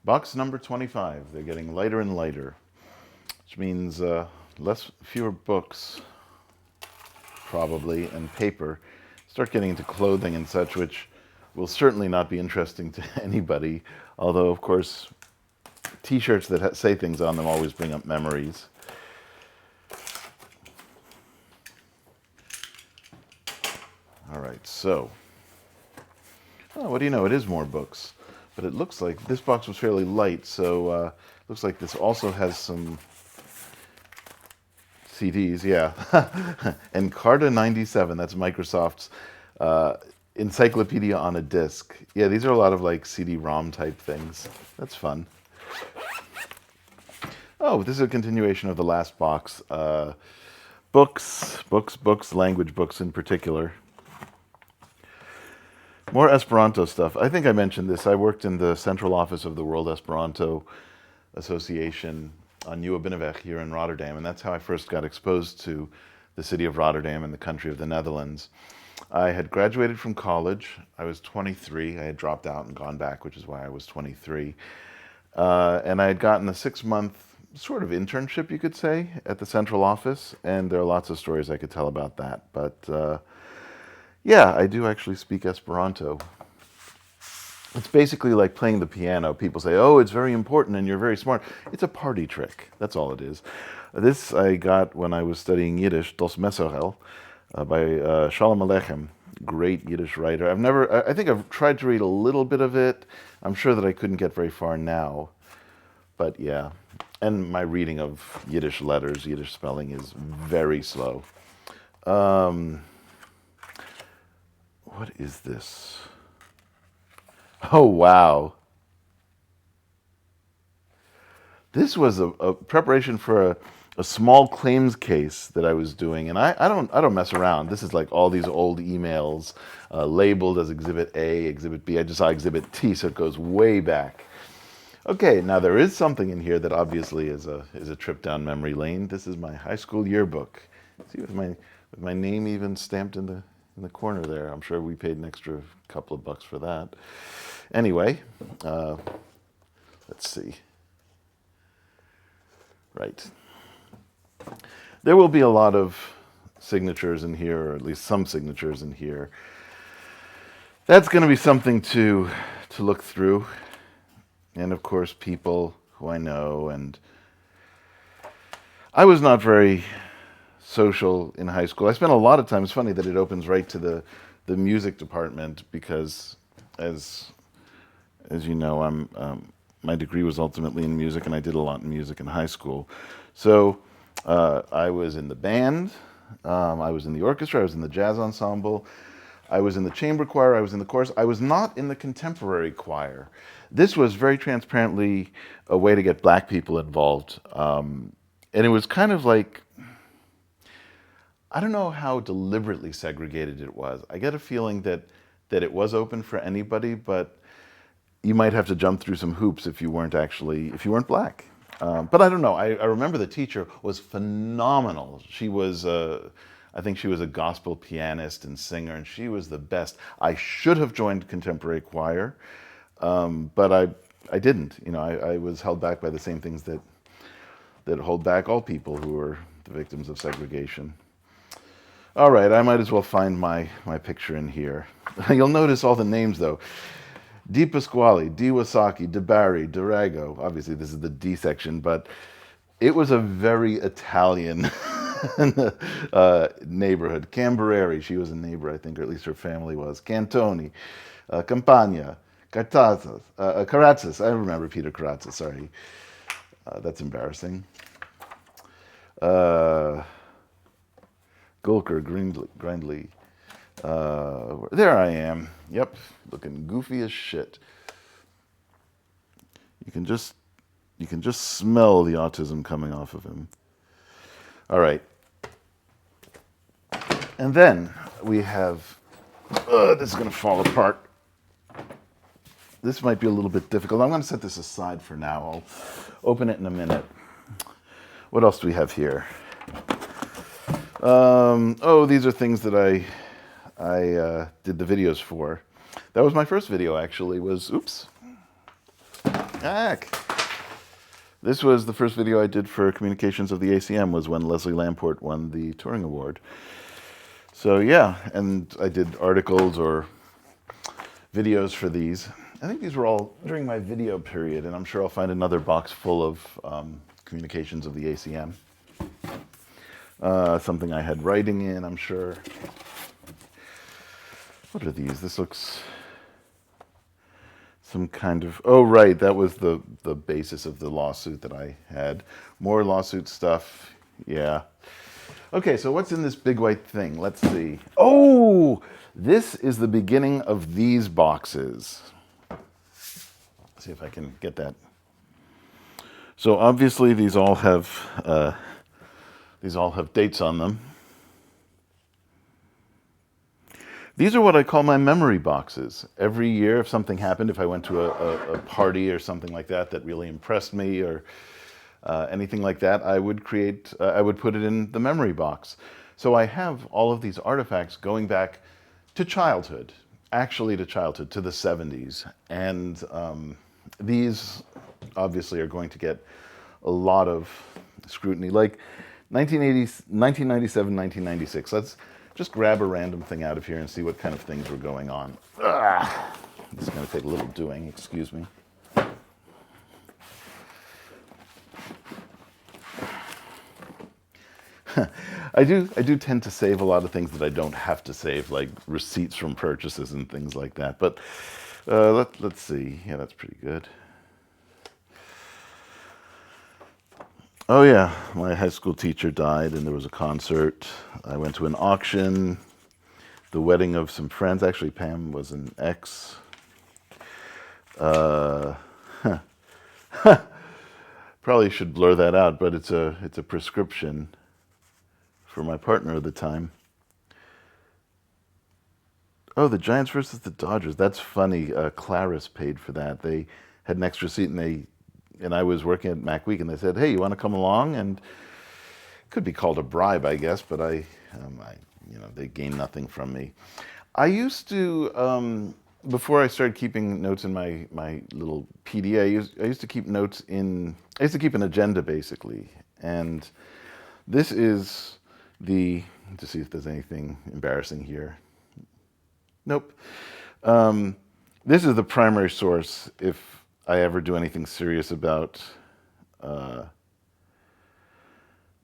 Box number 25. They're getting lighter and lighter, which means fewer books, probably, and paper. Start getting into clothing and such, which will certainly not be interesting to anybody. Although, of course, T-shirts that say things on them always bring up memories. All right, so, oh, what do you know? It is more books. But it looks like this box was fairly light, so looks like this also has some CDs, yeah. Encarta 97, that's Microsoft's encyclopedia on a disc. Yeah, these are a lot of like CD-ROM type things. That's fun. Oh, this is a continuation of the last box. Books, language books in particular. More Esperanto stuff. I think I mentioned this. I worked in the central office of the World Esperanto Association on Nieuwe Binnenweg here in Rotterdam, and that's how I first got exposed to the city of Rotterdam and the country of the Netherlands. I had graduated from college. I was 23. I had dropped out and gone back, which is why I was 23. And I had gotten a 6-month sort of internship, you could say, at the central office, and there are lots of stories I could tell about that. But yeah, I do actually speak Esperanto. It's basically like playing the piano. People say, oh, it's very important and you're very smart. It's a party trick. That's all it is. This I got when I was studying Yiddish, Das Messerel, by Shalom Aleichem, great Yiddish writer. I think I've tried to read a little bit of it. I'm sure that I couldn't get very far now. But yeah, and my reading of Yiddish letters, Yiddish spelling is very slow. What is this? Oh, wow. This was a preparation for a small claims case that I was doing, and I don't mess around. This is like all these old emails labeled as Exhibit A, Exhibit B. I just saw Exhibit T, so it goes way back. Okay, now there is something in here that obviously is a trip down memory lane. This is my high school yearbook. See, with my name even stamped in the corner there. I'm sure we paid an extra couple of bucks for that. Anyway, let's see. Right. There will be a lot of signatures in here, or at least some signatures in here. That's going to be something to look through. And of course, people who I know. And I was not very social in high school. I spent a lot of time. It's funny that it opens right to the music department because, as you know, my degree was ultimately in music, and I did a lot in music in high school. So I was in the band, I was in the orchestra, I was in the jazz ensemble, I was in the chamber choir, I was in the chorus. I was not in the contemporary choir. This was very transparently a way to get black people involved. And it was kind of like, I don't know how deliberately segregated it was. I get a feeling that it was open for anybody, but you might have to jump through some hoops if you weren't black. But I don't know. I remember the teacher was phenomenal. She was, I think she was a gospel pianist and singer, and she was the best. I should have joined contemporary choir, but I didn't. You know, I was held back by the same things that hold back all people who are the victims of segregation. All right, I might as well find my picture in here. You'll notice all the names, though. Di Pasquale, Di Wasaki, De Barry, Durago. Obviously, this is the D section, but it was a very Italian neighborhood. Cambereri, she was a neighbor, I think, or at least her family was. Cantoni, Campagna, Carazzas. I remember Peter Carazzas, sorry. That's embarrassing. Gulker, Grindley. There I am. Yep, looking goofy as shit. You can just smell the autism coming off of him. All right. And then we have, this is going to fall apart. This might be a little bit difficult. I'm going to set this aside for now. I'll open it in a minute. What else do we have here? These are things that I did the videos for. That was my first video, actually, oops. Heck. This was the first video I did for Communications of the ACM, was when Leslie Lamport won the Turing Award. So yeah, and I did articles or videos for these. I think these were all during my video period, and I'm sure I'll find another box full of Communications of the ACM. Something I had writing in, I'm sure. What are these? This looks some kind of, oh right, that was the basis of the lawsuit that I had. More lawsuit stuff, yeah. Okay, so what's in this big white thing? Let's see. Oh, this is the beginning of these boxes. Let's see if I can get that. So obviously these all have dates on them. These are what I call my memory boxes. Every year, if something happened, if I went to a party or something like that that really impressed me, or anything like that, I would put it in the memory box. So I have all of these artifacts going back to childhood, actually to childhood, to the 70s. And these obviously are going to get a lot of scrutiny. Like 1997, 1996. Let's just grab a random thing out of here and see what kind of things were going on. This is going to take a little doing, excuse me. I do tend to save a lot of things that I don't have to save, like receipts from purchases and things like that. But let's see. Yeah, that's pretty good. Oh yeah, my high school teacher died and there was a concert. I went to an auction, the wedding of some friends. Actually, Pam was an ex. Probably should blur that out, but it's a prescription for my partner at the time. Oh, the Giants versus the Dodgers. That's funny. Claris paid for that. They had an extra seat, and I was working at Mac Week, and they said, "Hey, you want to come along?" And it could be called a bribe, I guess, but they gained nothing from me. I used to, before I started keeping notes in my little PDA, I used to keep notes in. I used to keep an agenda basically, and this is to see if there's anything embarrassing here. Nope. This is the primary source if I ever do anything serious about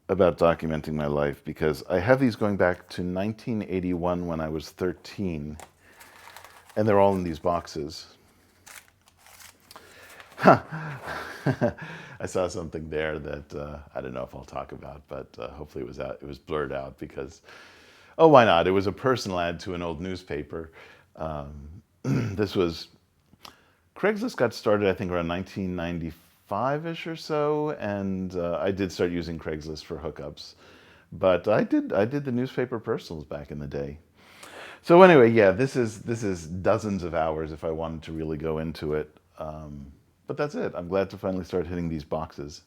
documenting my life, because I have these going back to 1981 when I was 13, and they're all in these boxes. I saw something there that I don't know if I'll talk about, but hopefully it was blurred out because, oh, why not? It was a personal ad to an old newspaper. This was, Craigslist got started, I think, around 1995-ish or so, and I did start using Craigslist for hookups. But I did the newspaper personals back in the day. So anyway, yeah, this is dozens of hours if I wanted to really go into it. But that's it. I'm glad to finally start hitting these boxes.